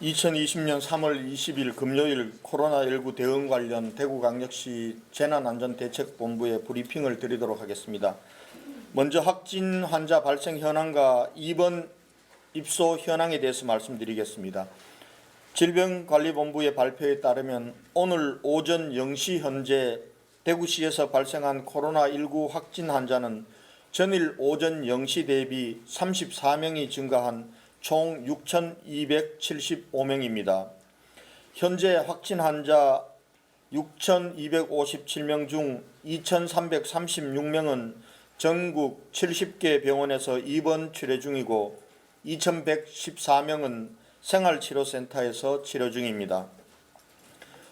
2020년 3월 20일 금요일 코로나19 대응 관련 대구광역시 재난안전대책본부의 브리핑을 드리도록 하겠습니다. 먼저 확진 환자 발생 현황과 입원 입소 현황에 대해서 말씀드리겠습니다. 질병관리본부의 발표에 따르면 오늘 오전 0시 현재 대구시에서 발생한 코로나19 확진 환자는 전일 오전 0시 대비 34명이 증가한 총 6,275명입니다. 현재 확진 환자 6,257명 중 2,336명은 전국 70개 병원에서 입원 치료 중이고 2,114명은 생활치료센터에서 치료 중입니다.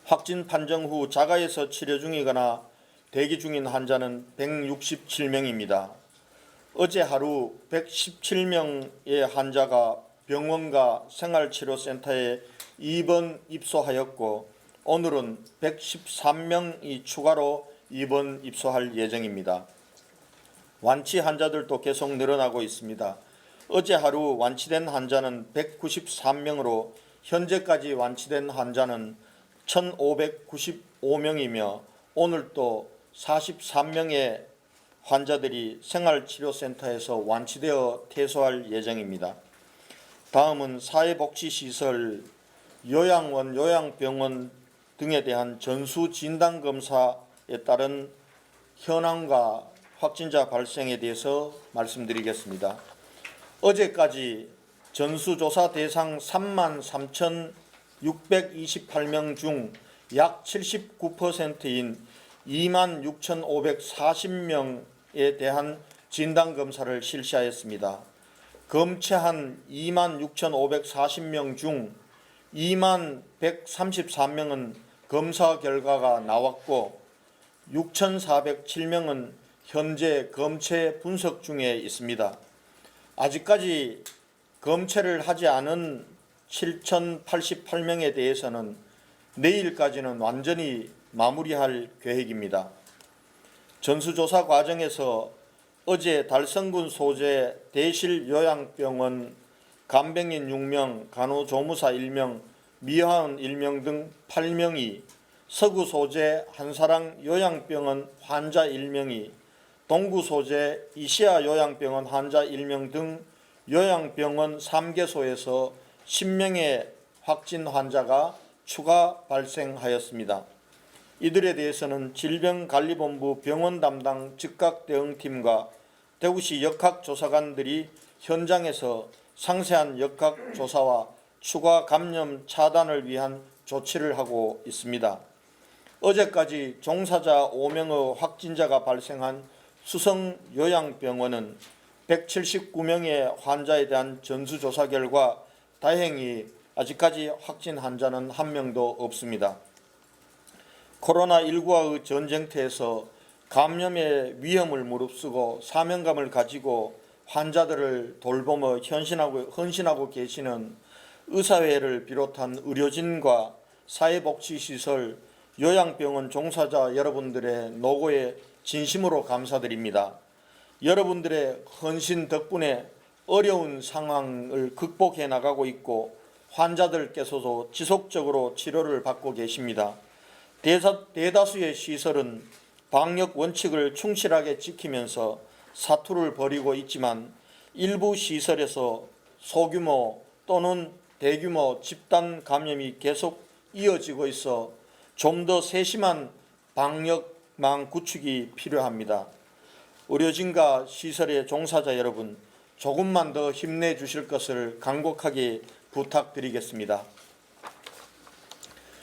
확진 판정 후 자가에서 치료 중이거나 대기 중인 환자는 167명입니다. 어제 하루 117명의 환자가 병원과 생활치료센터에 입원 입소하였고 오늘은 113명이 추가로 입원 입소할 예정입니다. 완치 환자들도 계속 늘어나고 있습니다. 어제 하루 완치된 환자는 193명으로 현재까지 완치된 환자는 1,595명이며 오늘 또 43명의 환자들이 생활치료센터에서 완치되어 퇴소할 예정입니다. 다음은 사회복지시설, 요양원, 요양병원 등에 대한 전수진단검사에 따른 현황과 확진자 발생에 대해서 말씀드리겠습니다. 어제까지 전수조사 대상 33,628명 중 약 79%인 26,540명에 대한 진단검사를 실시하였습니다. 검체한 26,540명 중 20,133명은 검사 결과가 나왔고 6,407명은 현재 검체 분석 중에 있습니다. 아직까지 검체를 하지 않은 7,088명에 대해서는 내일까지는 완전히 마무리할 계획입니다. 전수조사 과정에서 어제 달성군 소재 대실요양병원 간병인 6명, 간호조무사 1명, 미화원 1명 등 8명이, 서구 소재 한사랑 요양병원 환자 1명이, 동구 소재 이시아 요양병원 환자 1명 등 요양병원 3개소에서 10명의 확진 환자가 추가 발생하였습니다. 이들에 대해서는 질병관리본부 병원 담당 즉각대응팀과 대구시 역학조사관들이 현장에서 상세한 역학조사와 추가 감염 차단을 위한 조치를 하고 있습니다. 어제까지 종사자 5명의 확진자가 발생한 수성요양병원은 179명의 환자에 대한 전수조사 결과 다행히 아직까지 확진 환자는 한 명도 없습니다. 코로나19와의 전쟁터에서 감염의 위험을 무릅쓰고 사명감을 가지고 환자들을 돌보며 헌신하고 계시는 의사회를 비롯한 의료진과 사회복지시설, 요양병원 종사자 여러분들의 노고에 진심으로 감사드립니다. 여러분들의 헌신 덕분에 어려운 상황을 극복해 나가고 있고 환자들께서도 지속적으로 치료를 받고 계십니다. 대다수의 시설은 방역 원칙을 충실하게 지키면서 사투를 벌이고 있지만 일부 시설에서 소규모 또는 대규모 집단 감염이 계속 이어지고 있어 좀 더 세심한 방역망 구축이 필요합니다. 의료진과 시설의 종사자 여러분, 조금만 더 힘내주실 것을 간곡하게 부탁드리겠습니다.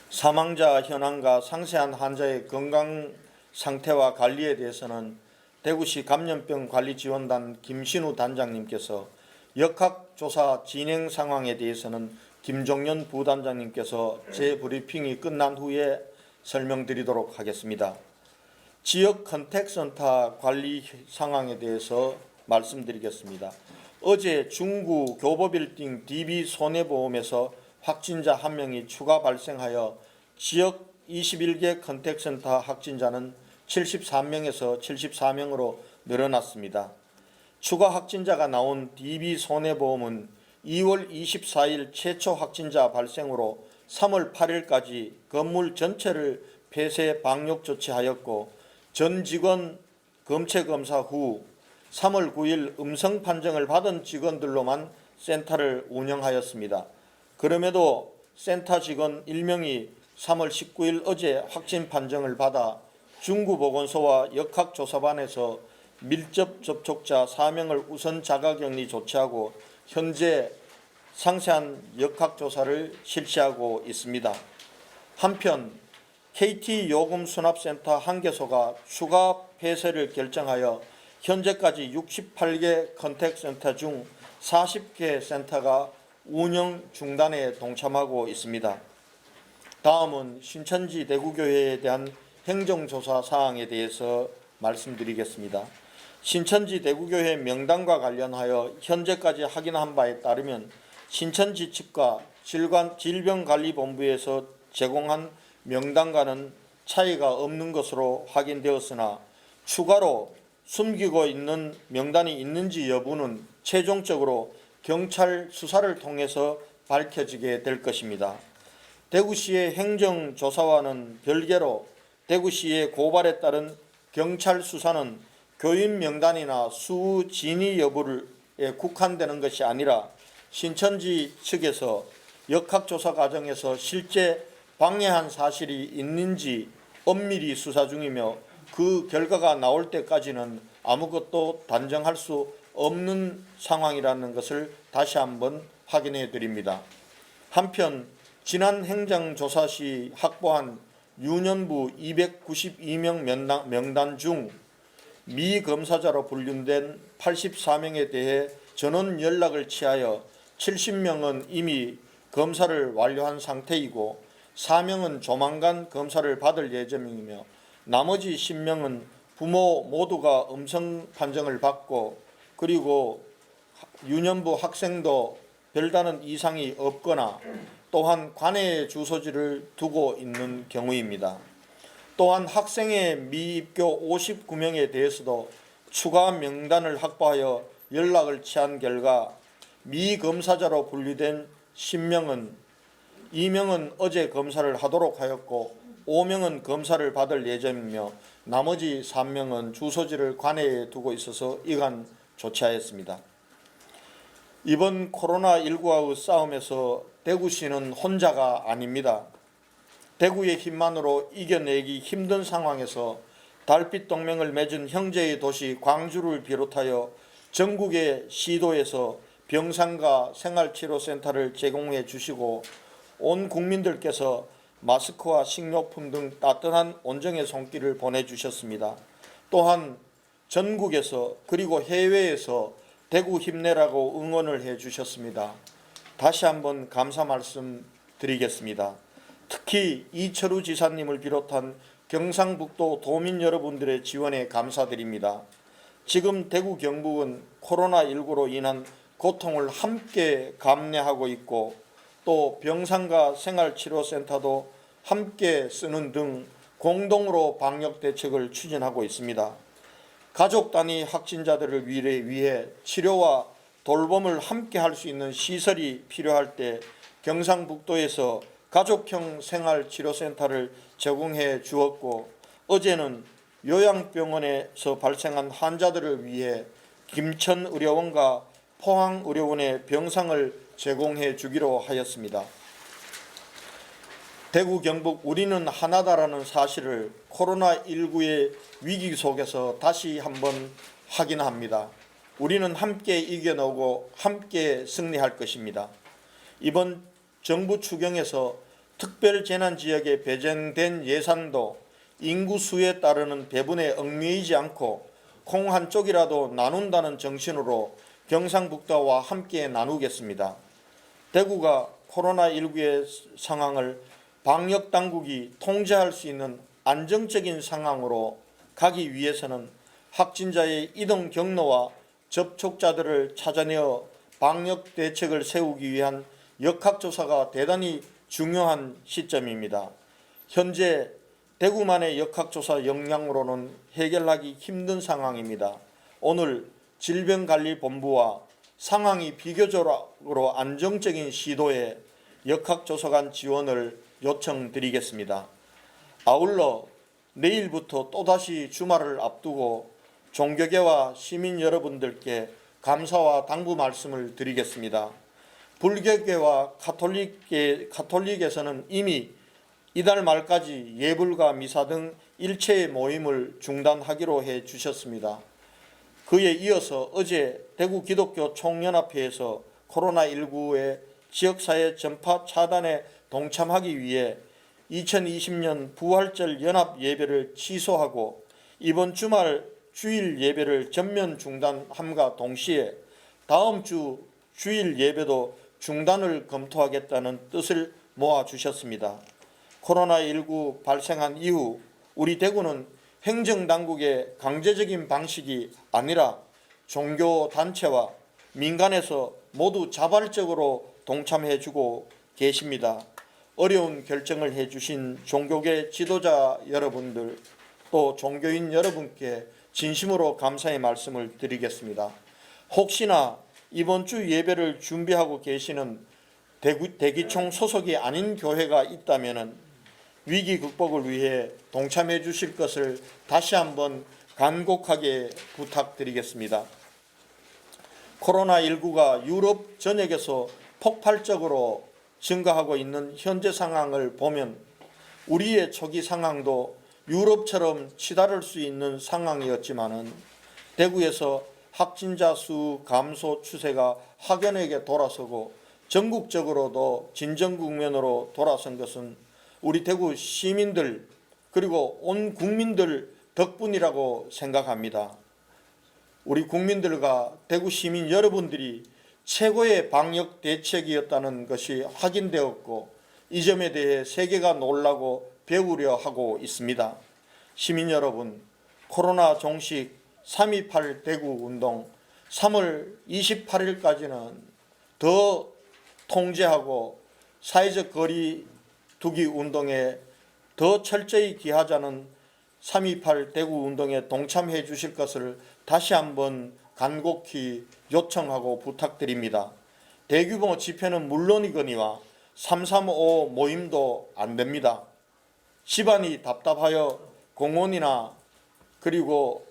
사망자 현황과 상세한 환자의 건강 상태와 관리에 대해서는 대구시 감염병관리지원단 김신우 단장님께서, 역학조사 진행 상황에 대해서는 김종연 부단장님께서 재브리핑이 끝난 후에 설명드리도록 하겠습니다. 지역 컨택센터 관리 상황에 대해서 말씀드리겠습니다. 어제 중구 교보빌딩 DB손해보험에서 확진자 1명이 추가 발생하여 지역 21개 컨택센터 확진자는 73명에서 74명으로 늘어났습니다. 추가 확진자가 나온 DB손해보험은 2월 24일 최초 확진자 발생으로 3월 8일까지 건물 전체를 폐쇄 방역 조치하였고 전 직원 검체 검사 후 3월 9일 음성 판정을 받은 직원들로만 센터를 운영하였습니다. 그럼에도 센터 직원 1명이 3월 19일 어제 확진 판정을 받아 중구보건소와 역학조사반에서 밀접 접촉자 4명을 우선 자가격리 조치하고 현재 상세한 역학조사를 실시하고 있습니다. 한편 KT 요금수납센터 1개소가 추가 폐쇄를 결정하여 현재까지 68개 컨택센터 중 40개 센터가 운영 중단에 동참하고 있습니다. 다음은 신천지 대구교회에 대한 행정조사 사항에 대해서 말씀드리겠습니다. 신천지 대구교회 명단과 관련하여 현재까지 확인한 바에 따르면 신천지 측과 질병관리본부에서 제공한 명단과는 차이가 없는 것으로 확인되었으나 추가로 숨기고 있는 명단이 있는지 여부는 최종적으로 경찰 수사를 통해서 밝혀지게 될 것입니다. 대구시의 행정조사와는 별개로 대구시의 고발에 따른 경찰 수사는 교인 명단이나 수우 진위 여부에 국한되는 것이 아니라 신천지 측에서 역학조사 과정에서 실제 방해한 사실이 있는지 엄밀히 수사 중이며 그 결과가 나올 때까지는 아무것도 단정할 수 없는 상황이라는 것을 다시 한번 확인해 드립니다. 한편 지난 행정조사 시 확보한 유년부 292명 명단 중 미검사자로 분류된 84명에 대해 전원 연락을 취하여 70명은 이미 검사를 완료한 상태이고 4명은 조만간 검사를 받을 예정이며 나머지 10명은 부모 모두가 음성 판정을 받고 그리고 유년부 학생도 별다른 이상이 없거나 또한 관내 주소지를 두고 있는 경우입니다. 또한 학생의 미입교 59명에 대해서도 추가 명단을 확보하여 연락을 취한 결과 미검사자로 분류된 10명은 2명은 어제 검사를 하도록 하였고 5명은 검사를 받을 예정이며 나머지 3명은 주소지를 관내에 두고 있어서 이간 조치하였습니다. 이번 코로나19와의 싸움에서 대구시는 혼자가 아닙니다. 대구의 힘만으로 이겨내기 힘든 상황에서 달빛 동맹을 맺은 형제의 도시 광주를 비롯하여 전국의 시도에서 병상과 생활치료센터를 제공해 주시고 온 국민들께서 마스크와 식료품 등 따뜻한 온정의 손길을 보내주셨습니다. 또한 전국에서 그리고 해외에서 대구 힘내라고 응원을 해 주셨습니다. 다시 한번 감사 말씀 드리겠습니다. 특히 이철우 지사님을 비롯한 경상북도 도민 여러분들의 지원에 감사드립니다. 지금 대구 경북은 코로나19로 인한 고통을 함께 감내하고 있고 또 병상과 생활치료센터도 함께 쓰는 등 공동으로 방역 대책을 추진하고 있습니다. 가족 단위 확진자들을 위해 치료와 돌봄을 함께 할 수 있는 시설이 필요할 때 경상북도에서 가족형 생활치료센터를 제공해 주었고 어제는 요양병원에서 발생한 환자들을 위해 김천의료원과 포항의료원에 병상을 제공해 주기로 하였습니다. 대구 경북 우리는 하나다라는 사실을 코로나19의 위기 속에서 다시 한번 확인합니다. 우리는 함께 이겨내고 함께 승리할 것입니다. 이번 정부 추경에서 특별재난지역에 배정된 예산도 인구수에 따르는 배분에 얽매이지 않고 콩 한 쪽이라도 나눈다는 정신으로 경상북도와 함께 나누겠습니다. 대구가 코로나19의 상황을 방역당국이 통제할 수 있는 안정적인 상황으로 가기 위해서는 확진자의 이동 경로와 접촉자들을 찾아내어 방역 대책을 세우기 위한 역학조사가 대단히 중요한 시점입니다. 현재 대구만의 역학조사 역량으로는 해결하기 힘든 상황입니다. 오늘 질병관리본부와 상황이 비교적으로 안정적인 시도에 역학조사관 지원을 요청드리겠습니다. 아울러 내일부터 또다시 주말을 앞두고 종교계와 시민 여러분들께 감사와 당부 말씀을 드리겠습니다. 불교계와 가톨릭에서는 이미 이달 말까지 예불과 미사 등 일체의 모임을 중단하기로 해 주셨습니다. 그에 이어서 어제 대구 기독교 총연합회에서 코로나19의 지역사회 전파 차단에 동참하기 위해 2020년 부활절 연합 예배를 취소하고 이번 주말 주일 예배를 전면 중단함과 동시에 다음 주 주일 예배도 중단을 검토하겠다는 뜻을 모아주셨습니다. 코로나19 발생한 이후 우리 대구는 행정당국의 강제적인 방식이 아니라 종교단체와 민간에서 모두 자발적으로 동참해주고 계십니다. 어려운 결정을 해주신 종교계 지도자 여러분들 또 종교인 여러분께 진심으로 감사의 말씀을 드리겠습니다. 혹시나 이번 주 예배를 준비하고 계시는 대기총 소속이 아닌 교회가 있다면 위기 극복을 위해 동참해 주실 것을 다시 한번 간곡하게 부탁드리겠습니다. 코로나19가 유럽 전역에서 폭발적으로 증가하고 있는 현재 상황을 보면 우리의 초기 상황도 유럽처럼 치달을 수 있는 상황이었지만은 대구에서 확진자 수 감소 추세가 확연하게 돌아서고 전국적으로도 진정 국면으로 돌아선 것은 우리 대구 시민들 그리고 온 국민들 덕분이라고 생각합니다. 우리 국민들과 대구 시민 여러분들이 최고의 방역 대책이었다는 것이 확인되었고 이 점에 대해 세계가 놀라고 배우려 하고 있습니다. 시민 여러분, 코로나 종식 3.28 대구 운동 3월 28일까지는 더 통제하고 사회적 거리 두기 운동에 더 철저히 기하자는 3.28 대구 운동에 동참해 주실 것을 다시 한번 간곡히 요청하고 부탁드립니다. 대규모 집회는 물론이거니와 335 모임도 안 됩니다. 집안이 답답하여 공원이나 그리고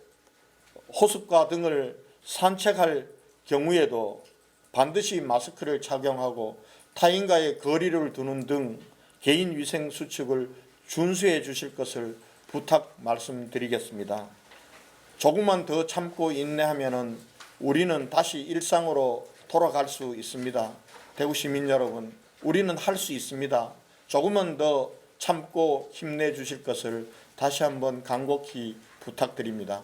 호숫가 등을 산책할 경우에도 반드시 마스크를 착용하고 타인과의 거리를 두는 등 개인위생 수칙을 준수해 주실 것을 부탁 말씀드리겠습니다. 조금만 더 참고 인내하면은 우리는 다시 일상으로 돌아갈 수 있습니다. 대구 시민 여러분, 우리는 할 수 있습니다. 조금만 더 참고 힘내 주실 것을 다시 한번 간곡히 부탁드립니다.